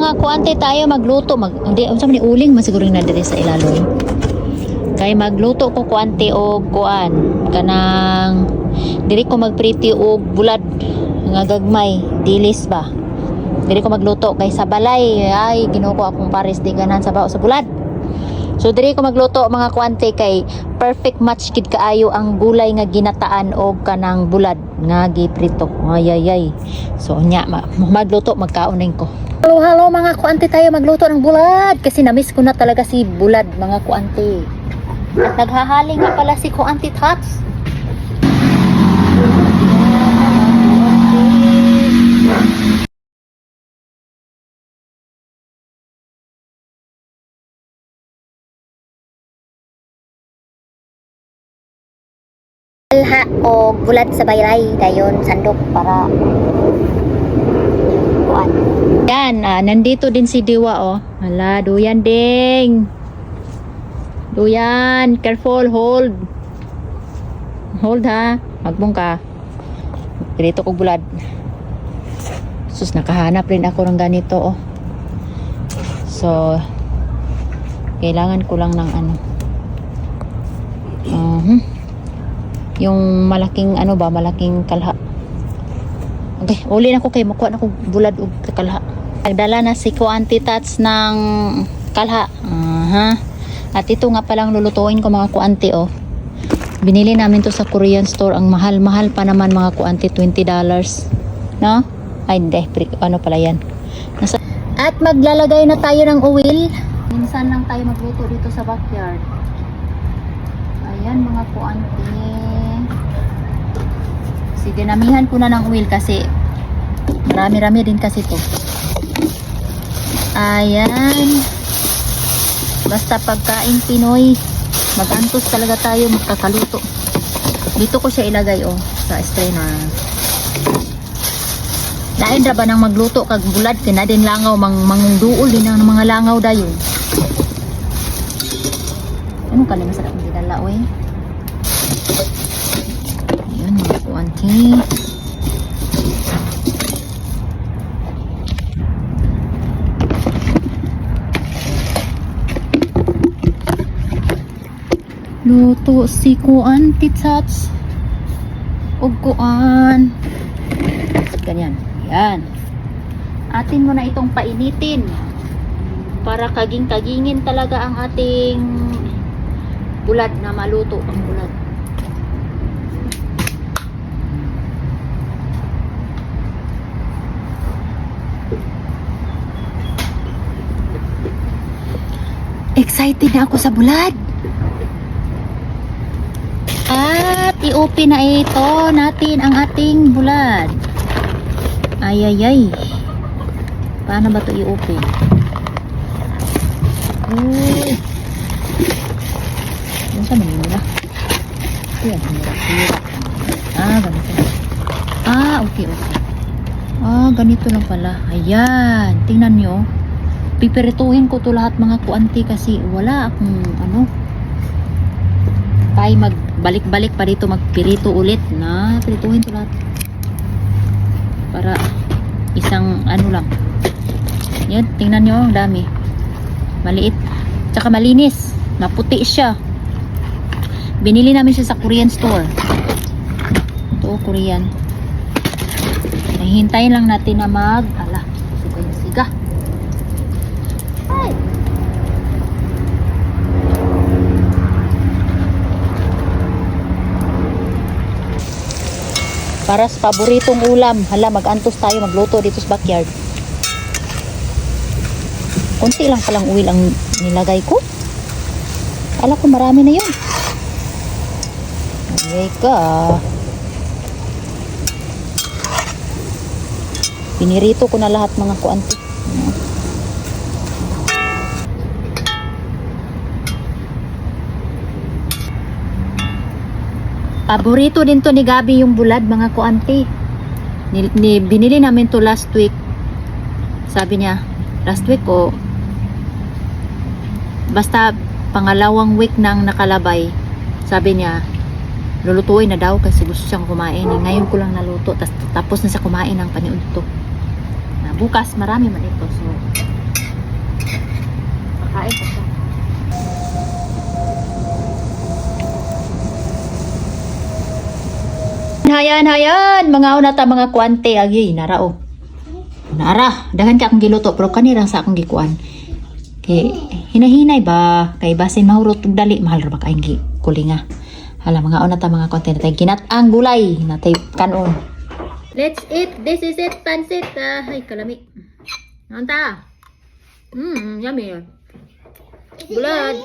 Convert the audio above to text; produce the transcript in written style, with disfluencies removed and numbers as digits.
mga kuante tayo magluto. Hindi, unsa man ni uling masiguro na diri sa ilalom. Kay magluto ko kuante og kuan. Kanang diri ko magpriti og bulad nga gagmay, dilis ba. Diri ko magluto kay sa balay ay Ginoo ko akong pares di ganan sa bao sa bulad. So diri ko magluto mga kuante kay perfect match gid kaayo ang gulay nga ginataan og kanang bulad nga giprito. Ay. So nya magluto magkaon ko. Hello mga kuante tayo magluto ng bulad kasi na-miss ko na talaga si bulad mga kuante. At naghahaling nga pala si Kuante Tots. Alha o bulad sa baylay dayon sandok para kuan. Yan, nandito din si Diwa oh. Hala, duyan ding. Duyan, careful, hold. Hold ha, magbong ka. Dito ko bulad. Sus, nakahanap rin ako ng ganito oh. So, kailangan ko lang ng ano. Yung malaking ano ba, malaking kalha. Okay, uli na ko kay makuha na ko bulad og kalha. Nagdala na si Kuante Tots ng kalha. At ito nga palang lulutuin ko mga kuante oh. Binili namin to sa Korean store. Ang mahal-mahal pa naman mga kuante, $20. No? Ay hindi, ano pala yan. At maglalagay na tayo ng oil. Minsan lang tayo magluto dito sa backyard. Ayan mga kuante. Dinamihan ko na ng oil kasi marami-rami din kasi to. Ayan. Basta pagkain Pinoy, mag-antos talaga tayo magkakaluto. Dito ko siya ilagay oh, sa strainer. Lain ra ba nang magluto kag bulad kina din langaw mangduol din ang mga langaw dayon. Ano kali masarap ng dala oy? Ayan mga kuante. Luto si Kuante Tots og kuan. Ganyan. Yan. Atin mo na itong painitin para kaging-kagingin talaga ang ating bulad na maluto ang bulad. Excited na ako sa bulad. At i-open na ito natin ang ating bulad. Ay. Paano ba ito i-open? Uy. Ano sa mga nila? Ayan, hirap. Ganito. Okay. Ganito lang pala. Ayan. Tingnan nyo. Pipirituhin ko to lahat mga kuante kasi wala akong ano. Tayo magbalik-balik pa dito magpirito ulit na pirituhin to lahat. Para isang ano lang. Yan, tingnan nyo ang dami. Maliit. Tsaka malinis. Maputi siya. Binili namin siya sa Korean store. Ito, Korean. Hintayin lang natin na siga. Ay! Para sa paboritong ulam. Hala, mag-antos tayo magluto dito sa backyard. Konti lang palang oil ang nilagay ko. Ala ko marami na yun. Okay ka. Pinirito ko na lahat mga kuante. Paborito din to ni Gabi yung bulad mga kuante. Binili namin to last week. Sabi niya, last week o basta pangalawang week nang nakalabay. Sabi niya, lulutuin na daw kasi gusto siyang kumain. Ngayon ko lang naluto. Tapos na siya kumain ng paniudto. Bukas marami man ito. So, Hayan, mga una ta mga kuante agi nara oh. Nara, daghan ka akong giluto pero kanira sa akong gikuan. Kay hinahinay ba kay basin mahurot ug dali mahal ra ba kaayong kulinga. Hala mga una ta mga kuante natay ginat-ang gulay natay kanon. Let's eat. This is it, pansit. Ay kalami. Nanta. Yummy. Bulad.